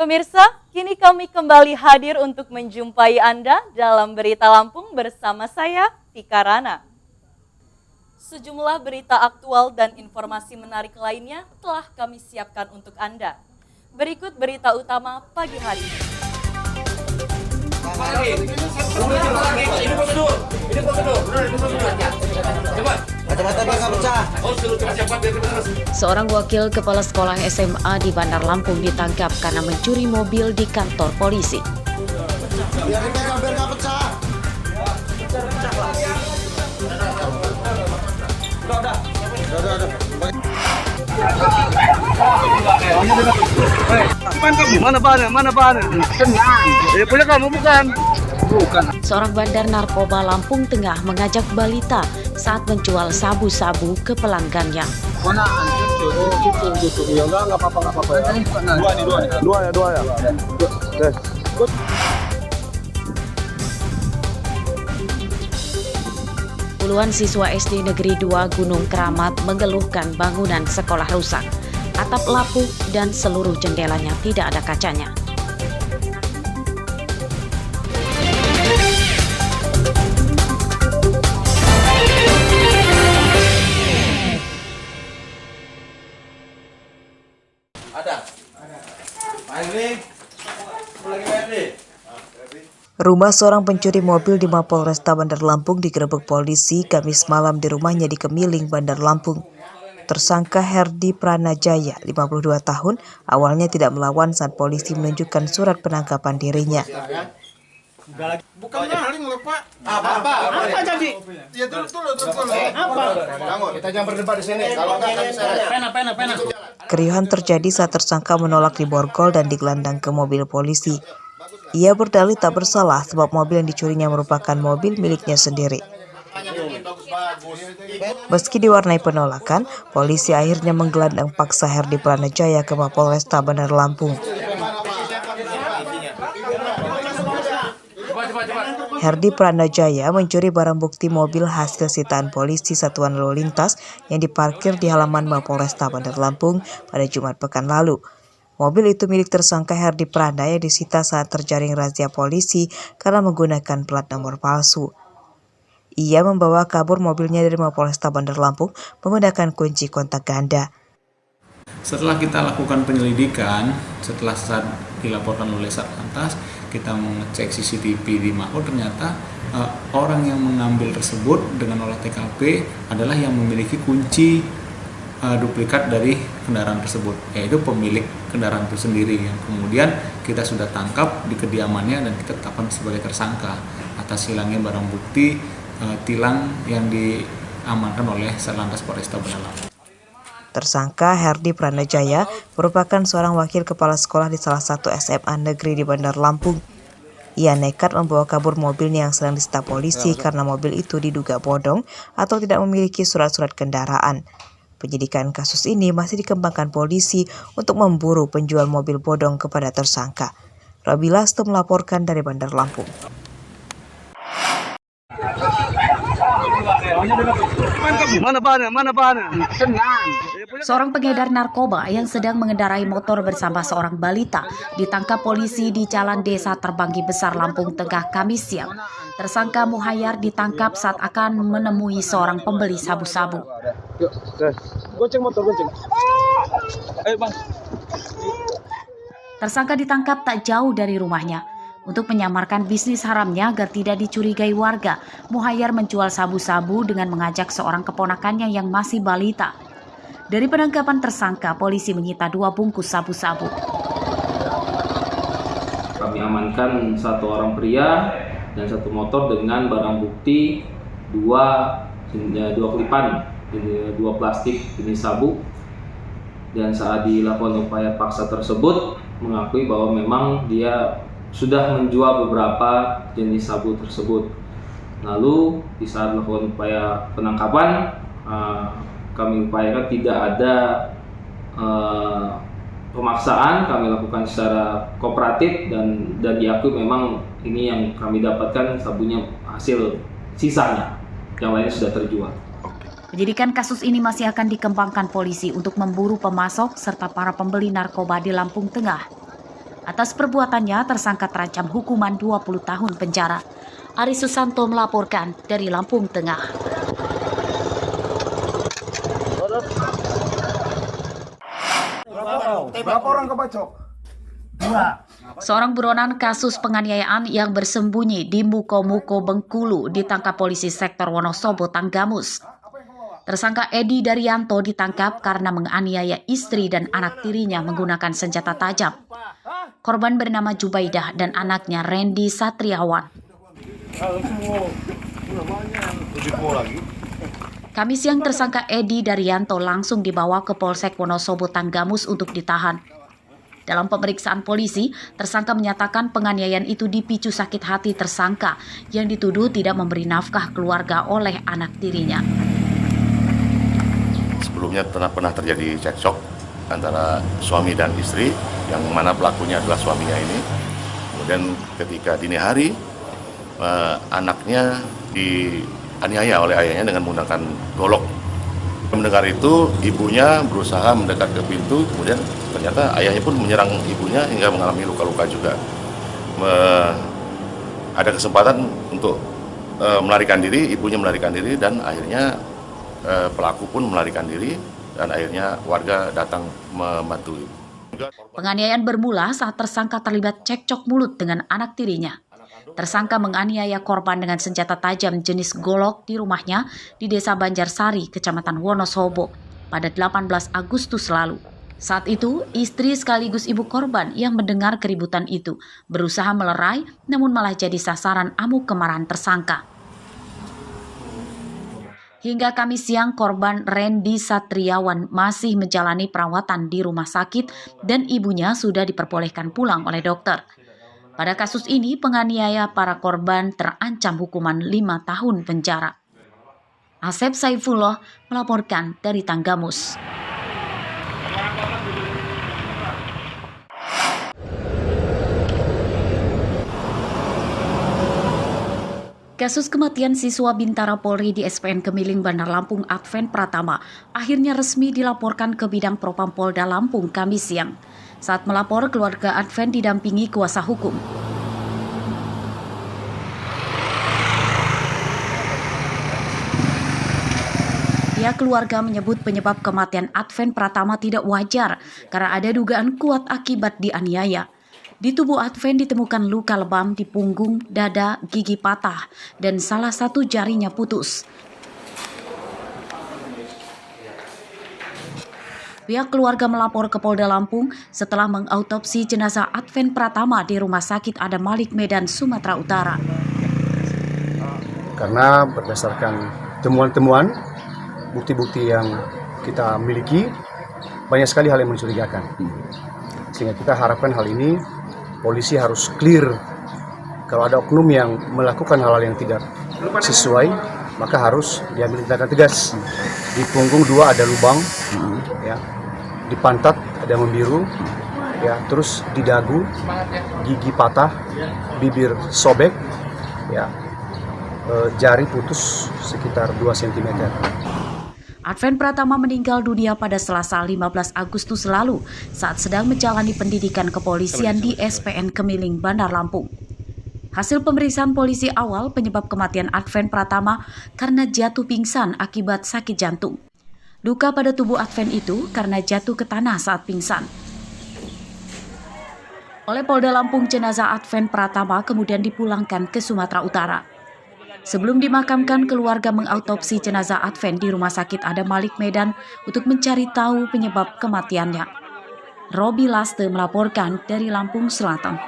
Pemirsa, kini kami kembali hadir untuk menjumpai Anda dalam Berita Lampung bersama saya, Tika Rana. Sejumlah berita aktual dan informasi menarik lainnya telah kami siapkan untuk Anda. Berikut berita utama pagi hari ini. Seorang wakil kepala sekolah SMA di Bandar Lampung ditangkap karena mencuri mobil di kantor polisi. Biar nggak pecah. Udah. Mana bahannya? Tenang. Punya kamu bukan? Bukan. Seorang bandar narkoba Lampung Tengah mengajak balita saat menjual sabu-sabu ke pelanggannya. Mana gitu. Ya enggak apa-apa. Dua ya. Puluhan siswa SD Negeri 2 Gunung Keramat mengeluhkan bangunan sekolah rusak. Atap lapuk dan seluruh jendelanya tidak ada kacanya. Rumah seorang pencuri mobil di Mapolresta Bandar Lampung digerebek polisi Kamis malam di rumahnya di Kemiling, Bandar Lampung. Tersangka Herdi Pranajaya, 52 tahun, awalnya tidak melawan saat polisi menunjukkan surat penangkapan dirinya. Bukan maling loh, Pak. Apa jadi? Ya terus. Apa? Kita jangan berdebat di sini. Kalau enggak kami pena. Keriuhan terjadi saat tersangka menolak diborgol dan digelandang ke mobil polisi. Ia berdalih tak bersalah sebab mobil yang dicurinya merupakan mobil miliknya sendiri. Meski diwarnai penolakan, polisi akhirnya menggelandang paksa Herdi Pranajaya ke Mapolresta Bandar Lampung. Herdi Pranajaya mencuri barang bukti mobil hasil sitaan polisi Satuan Lalu Lintas yang diparkir di halaman Mapolresta Bandar Lampung pada Jumat pekan lalu. Mobil itu milik tersangka Herdi Prana yang disita saat terjaring razia polisi karena menggunakan plat nomor palsu. Ia membawa kabur mobilnya dari Mapolresta Bandar Lampung menggunakan kunci kontak ganda. Setelah kita lakukan penyelidikan, setelah saat dilaporkan oleh Satlantas, kita mengecek CCTV di Mako, ternyata orang yang mengambil tersebut dengan olah TKP adalah yang memiliki kunci duplikat dari kendaraan tersebut, yaitu pemilik kendaraan itu sendiri, yang kemudian kita sudah tangkap di kediamannya dan kita tetapkan sebagai tersangka atas hilangnya barang bukti tilang yang diamankan oleh Satlantas Polresta Bandar Lampung. Tersangka Herdi Pranajaya merupakan seorang wakil kepala sekolah di salah satu SMA negeri di Bandar Lampung. Ia nekat membawa kabur mobilnya yang sedang disita polisi karena mobil itu diduga bodong atau tidak memiliki surat-surat kendaraan. Penyidikan kasus ini masih dikembangkan polisi untuk memburu penjual mobil bodong kepada tersangka. Robi Lasto melaporkan dari Bandar Lampung. Mana bahannya? Tenang. Seorang pengedar narkoba yang sedang mengendarai motor bersama seorang balita ditangkap polisi di Jalan Desa Terbanggi Besar, Lampung Tengah, Kamis siang. Tersangka Muhayyar ditangkap saat akan menemui seorang pembeli sabu-sabu. Gonceng motor. Ayo bang. Tersangka ditangkap tak jauh dari rumahnya. Untuk menyamarkan bisnis haramnya agar tidak dicurigai warga, Muhayyar menjual sabu-sabu dengan mengajak seorang keponakannya yang masih balita. Dari penangkapan tersangka, polisi menyita 2 bungkus sabu-sabu. Kami amankan 1 orang pria dan 1 motor dengan barang bukti 2 kelipan, 2 plastik jenis sabu. Dan saat dilakukan upaya paksa tersebut, mengakui bahwa memang dia sudah menjual beberapa jenis sabu tersebut. Lalu di saat melakukan upaya penangkapan, kami upayakan tidak ada pemaksaan, kami lakukan secara kooperatif dan diakui memang ini yang kami dapatkan sabunya hasil sisanya, yang lainnya sudah terjual. Penyidikan kasus ini masih akan dikembangkan polisi untuk memburu pemasok serta para pembeli narkoba di Lampung Tengah. Atas perbuatannya, tersangka terancam hukuman 20 tahun penjara. Ari Susanto melaporkan dari Lampung Tengah. Berapa orang kebacok? Seorang buronan kasus penganiayaan yang bersembunyi di Muko-Muko Bengkulu ditangkap polisi sektor Wonosobo Tanggamus. Tersangka Edi Daryanto ditangkap karena menganiaya istri dan anak tirinya menggunakan senjata tajam. Korban bernama Jubaidah dan anaknya Randy Satriawan. Kamis siang tersangka Edi Daryanto langsung dibawa ke Polsek Wonosobo Tanggamus untuk ditahan. Dalam pemeriksaan polisi, tersangka menyatakan penganiayaan itu dipicu sakit hati tersangka yang dituduh tidak memberi nafkah keluarga oleh anak tirinya. Sebelumnya pernah terjadi cekcok antara suami dan istri, yang mana pelakunya adalah suaminya ini. Kemudian ketika dini hari, anaknya dianiaya oleh ayahnya dengan menggunakan golok. Mendengar itu, ibunya berusaha mendekat ke pintu, kemudian ternyata ayahnya pun menyerang ibunya hingga mengalami luka-luka juga. Ada kesempatan untuk melarikan diri, ibunya melarikan diri, dan akhirnya pelaku pun melarikan diri, dan akhirnya warga datang membantu. Penganiayaan bermula saat tersangka terlibat cekcok mulut dengan anak tirinya. Tersangka menganiaya korban dengan senjata tajam jenis golok di rumahnya di Desa Banjarsari, Kecamatan Wonosobo, pada 18 Agustus lalu. Saat itu, istri sekaligus ibu korban yang mendengar keributan itu berusaha melerai, namun malah jadi sasaran amuk kemarahan tersangka. Hingga Kamis siang, korban Randy Satriawan masih menjalani perawatan di rumah sakit dan ibunya sudah diperbolehkan pulang oleh dokter. Pada kasus ini, penganiaya para korban terancam hukuman 5 tahun penjara. Asep Saifullah melaporkan dari Tanggamus. Kasus kematian siswa Bintara Polri di SPN Kemiling Bandar Lampung Adven Pratama akhirnya resmi dilaporkan ke Bidang Propam Polda Lampung Kamis siang. Saat melapor, keluarga Adven didampingi kuasa hukum. Pihak keluarga menyebut penyebab kematian Adven Pratama tidak wajar karena ada dugaan kuat akibat dianiaya. Di tubuh Adven ditemukan luka lebam di punggung, dada, gigi patah, dan salah satu jarinya putus. Pihak keluarga melapor ke Polda Lampung setelah mengautopsi jenazah Adven Pratama di Rumah Sakit Adam Malik Medan, Sumatera Utara. Karena berdasarkan temuan-temuan, bukti-bukti yang kita miliki, banyak sekali hal yang mencurigakan. Sehingga kita harapkan hal ini, polisi harus clear. Kalau ada oknum yang melakukan hal-hal yang tidak sesuai, maka harus diambil tindakan tegas. Di punggung 2 ada lubang, ya. Di pantat ada membiru, ya. Terus di dagu, gigi patah, bibir sobek, ya. Jari putus sekitar 2 cm. Adven Pratama meninggal dunia pada Selasa 15 Agustus lalu saat sedang menjalani pendidikan kepolisian di SPN Kemiling Bandar Lampung. Hasil pemeriksaan polisi awal, penyebab kematian Adven Pratama karena jatuh pingsan akibat sakit jantung. Duka pada tubuh Adven itu karena jatuh ke tanah saat pingsan. Oleh Polda Lampung, jenazah Adven Pratama kemudian dipulangkan ke Sumatera Utara. Sebelum dimakamkan, keluarga mengautopsi jenazah Adven di Rumah Sakit Adam Malik Medan untuk mencari tahu penyebab kematiannya. Robi Laste melaporkan dari Lampung Selatan.